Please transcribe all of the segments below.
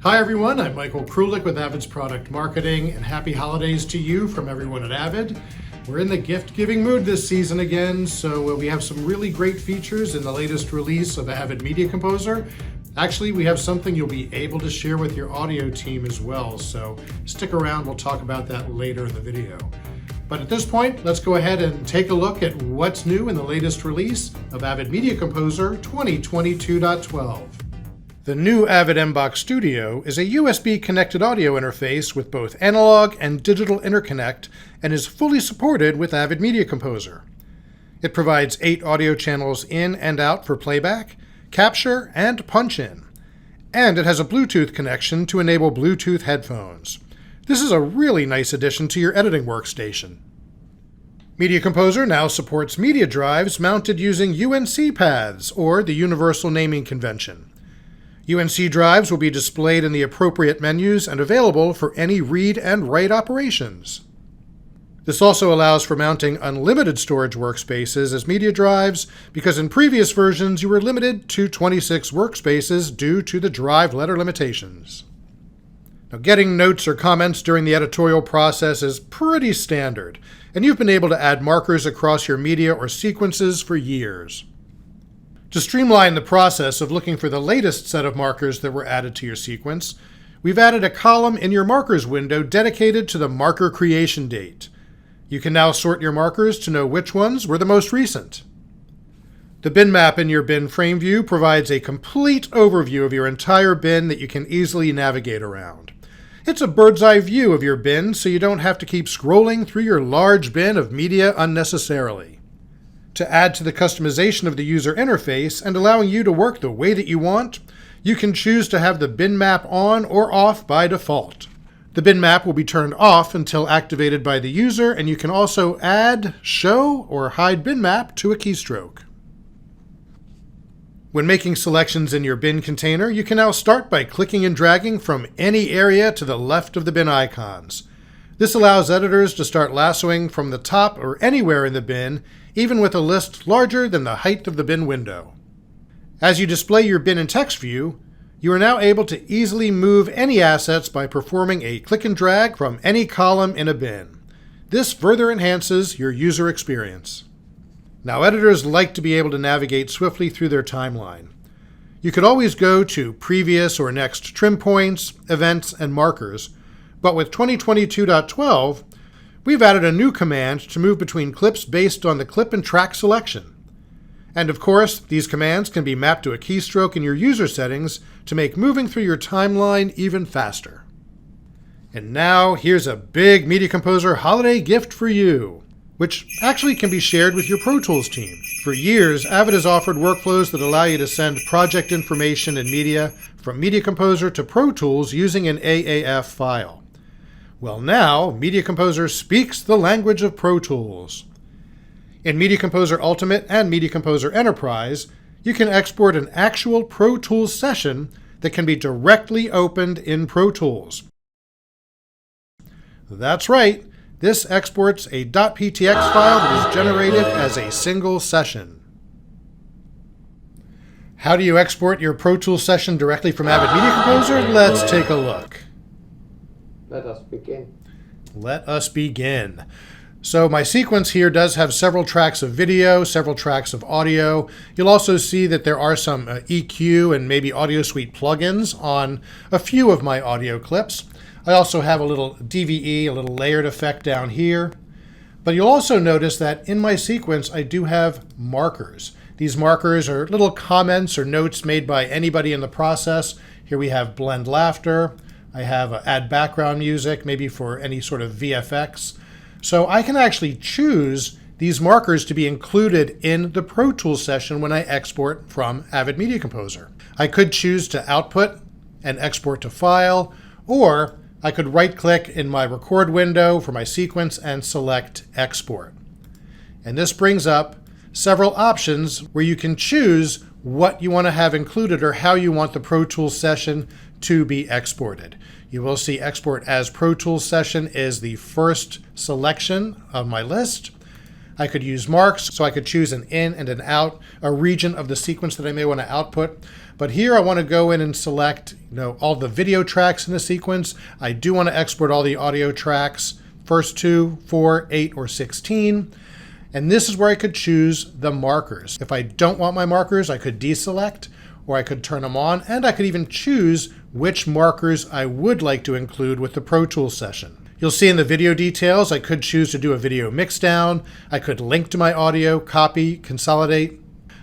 Hi everyone, I'm Michael Krulik with Avid's Product Marketing, and happy holidays to you from everyone at Avid. We're in the gift-giving mood this season again, so we have some really great features in the latest release of Avid Media Composer. Actually, we have something you'll be able to share with your audio team as well, so stick around, we'll talk about that later in the video. But at this point, let's go ahead and take a look at what's new in the latest release of Avid Media Composer 2022.12. The new Avid MBOX Studio is a USB-connected audio interface with both analog and digital interconnect and is fully supported with Avid Media Composer. It provides 8 audio channels in and out for playback, capture, and punch-in. And it has a Bluetooth connection to enable Bluetooth headphones. This is a really nice addition to your editing workstation. Media Composer now supports media drives mounted using UNC paths, or the Universal Naming Convention. UNC drives will be displayed in the appropriate menus and available for any read and write operations. This also allows for mounting unlimited storage workspaces as media drives, because in previous versions you were limited to 26 workspaces due to the drive letter limitations. Now, getting notes or comments during the editorial process is pretty standard, and you've been able to add markers across your media or sequences for years. To streamline the process of looking for the latest set of markers that were added to your sequence, we've added a column in your markers window dedicated to the marker creation date. You can now sort your markers to know which ones were the most recent. The bin map in your bin frame view provides a complete overview of your entire bin that you can easily navigate around. It's a bird's eye view of your bin, so you don't have to keep scrolling through your large bin of media unnecessarily. To add to the customization of the user interface and allowing you to work the way that you want, you can choose to have the bin map on or off by default. The bin map will be turned off until activated by the user, and you can also add, show, or hide bin map to a keystroke. When making selections in your bin container, you can now start by clicking and dragging from any area to the left of the bin icons. This allows editors to start lassoing from the top or anywhere in the bin, even with a list larger than the height of the bin window. As you display your bin in text view, you are now able to easily move any assets by performing a click and drag from any column in a bin. This further enhances your user experience. Now, editors like to be able to navigate swiftly through their timeline. You could always go to previous or next trim points, events, and markers, but with 2022.12, we've added a new command to move between clips based on the clip and track selection. And of course, these commands can be mapped to a keystroke in your user settings to make moving through your timeline even faster. And now, here's a big Media Composer holiday gift for you, which actually can be shared with your Pro Tools team. For years, Avid has offered workflows that allow you to send project information and media from Media Composer to Pro Tools using an AAF file. Well, now, Media Composer speaks the language of Pro Tools. In Media Composer Ultimate and Media Composer Enterprise, you can export an actual Pro Tools session that can be directly opened in Pro Tools. That's right, this exports a .ptx file that is generated as a single session. How do you export your Pro Tools session directly from Avid Media Composer? Let's take a look. Let us begin. So my sequence here does have several tracks of video, several tracks of audio. You'll also see that there are some EQ and maybe Audio Suite plugins on a few of my audio clips. I also have a little DVE, a little layered effect down here. But you'll also notice that in my sequence I do have markers. These markers are little comments or notes made by anybody in the process. Here we have blend laughter. I have add background music, maybe for any sort of VFX. So I can actually choose these markers to be included in the Pro Tools session when I export from Avid Media Composer. I could choose to output and export to file, or I could right-click in my record window for my sequence and select export. And this brings up several options where you can choose what you want to have included or how you want the Pro Tools session to be exported. You will see Export as Pro Tools Session is the first selection of my list. I could use marks, so I could choose an in and an out, a region of the sequence that I may want to output. But here I want to go in and select, all the video tracks in the sequence. I do want to export all the audio tracks, first 2, 4, 8, or 16. And this is where I could choose the markers. If I don't want my markers, I could deselect, or I could turn them on, and I could even choose which markers I would like to include with the Pro Tools session. You'll see in the video details, I could choose to do a video mix down. I could link to my audio, copy, consolidate.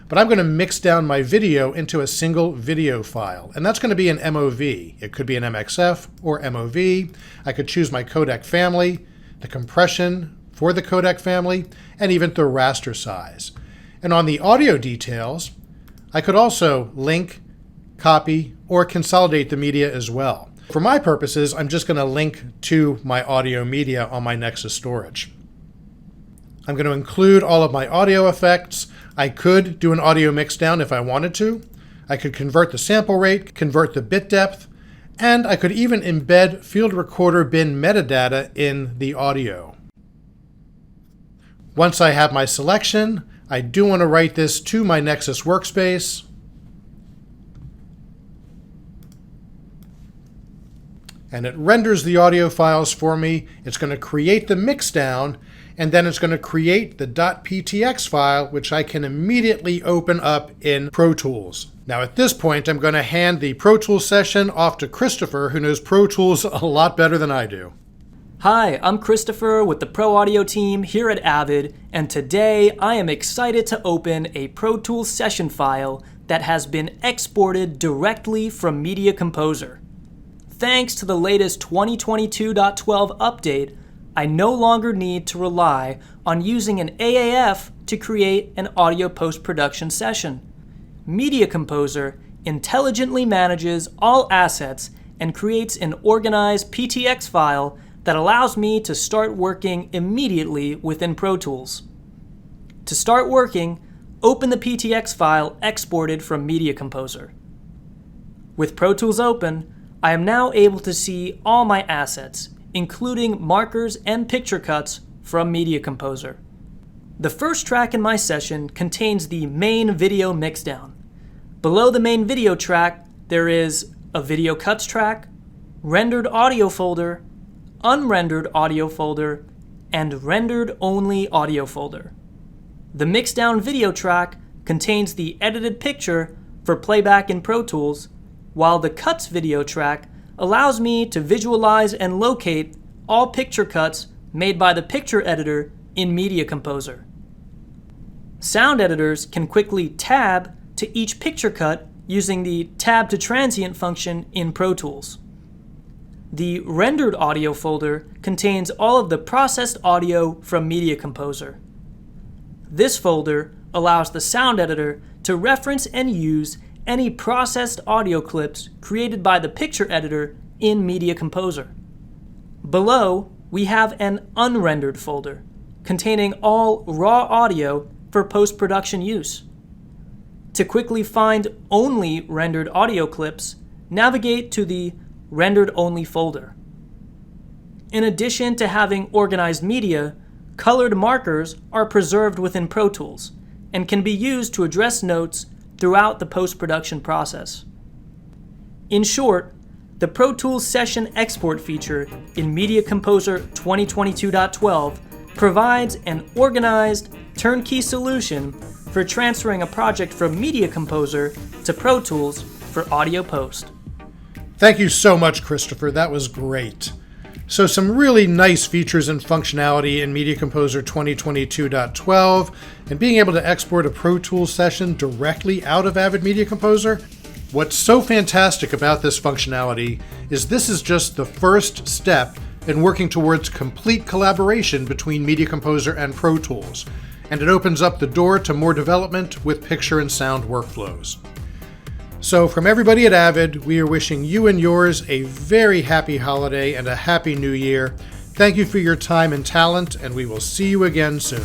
But I'm going to mix down my video into a single video file, and that's going to be an MOV. It could be an MXF or MOV. I could choose my codec family, the compression for the codec family, and even the raster size. And on the audio details, I could also link, copy, or consolidate the media as well. For my purposes, I'm just going to link to my audio media on my Nexus storage. I'm going to include all of my audio effects. I could do an audio mix down if I wanted to. I could convert the sample rate, convert the bit depth, and I could even embed field recorder bin metadata in the audio. Once I have my selection, I do want to write this to my Nexus workspace. And it renders the audio files for me. It's going to create the mixdown, and then it's going to create the .ptx file, which I can immediately open up in Pro Tools. Now at this point, I'm going to hand the Pro Tools session off to Christopher, who knows Pro Tools a lot better than I do. Hi, I'm Christopher with the Pro Audio team here at Avid, and today I am excited to open a Pro Tools session file that has been exported directly from Media Composer. Thanks to the latest 2022.12 update, I no longer need to rely on using an AAF to create an audio post-production session. Media Composer intelligently manages all assets and creates an organized PTX file that allows me to start working immediately within Pro Tools. To start working, open the PTX file exported from Media Composer. With Pro Tools open, I am now able to see all my assets, including markers and picture cuts from Media Composer. The first track in my session contains the main video mixdown. Below the main video track, there is a video cuts track, rendered audio folder, unrendered audio folder, and rendered only audio folder. The mixdown video track contains the edited picture for playback in Pro Tools, while the cuts video track allows me to visualize and locate all picture cuts made by the picture editor in Media Composer. Sound editors can quickly tab to each picture cut using the tab to transient function in Pro Tools. The rendered audio folder contains all of the processed audio from Media Composer. This folder allows the sound editor to reference and use any processed audio clips created by the picture editor in Media Composer. Below, we have an unrendered folder containing all raw audio for post-production use. To quickly find only rendered audio clips, navigate to the rendered only folder. In addition to having organized media, colored markers are preserved within Pro Tools and can be used to address notes throughout the post-production process. In short, the Pro Tools Session Export feature in Media Composer 2022.12 provides an organized, turnkey solution for transferring a project from Media Composer to Pro Tools for audio post. Thank you so much, Christopher. That was great. So some really nice features and functionality in Media Composer 2022.12, and being able to export a Pro Tools session directly out of Avid Media Composer. What's so fantastic about this functionality is this is just the first step in working towards complete collaboration between Media Composer and Pro Tools, and it opens up the door to more development with picture and sound workflows. So from everybody at Avid, we are wishing you and yours a very happy holiday and a happy new year. Thank you for your time and talent, and we will see you again soon.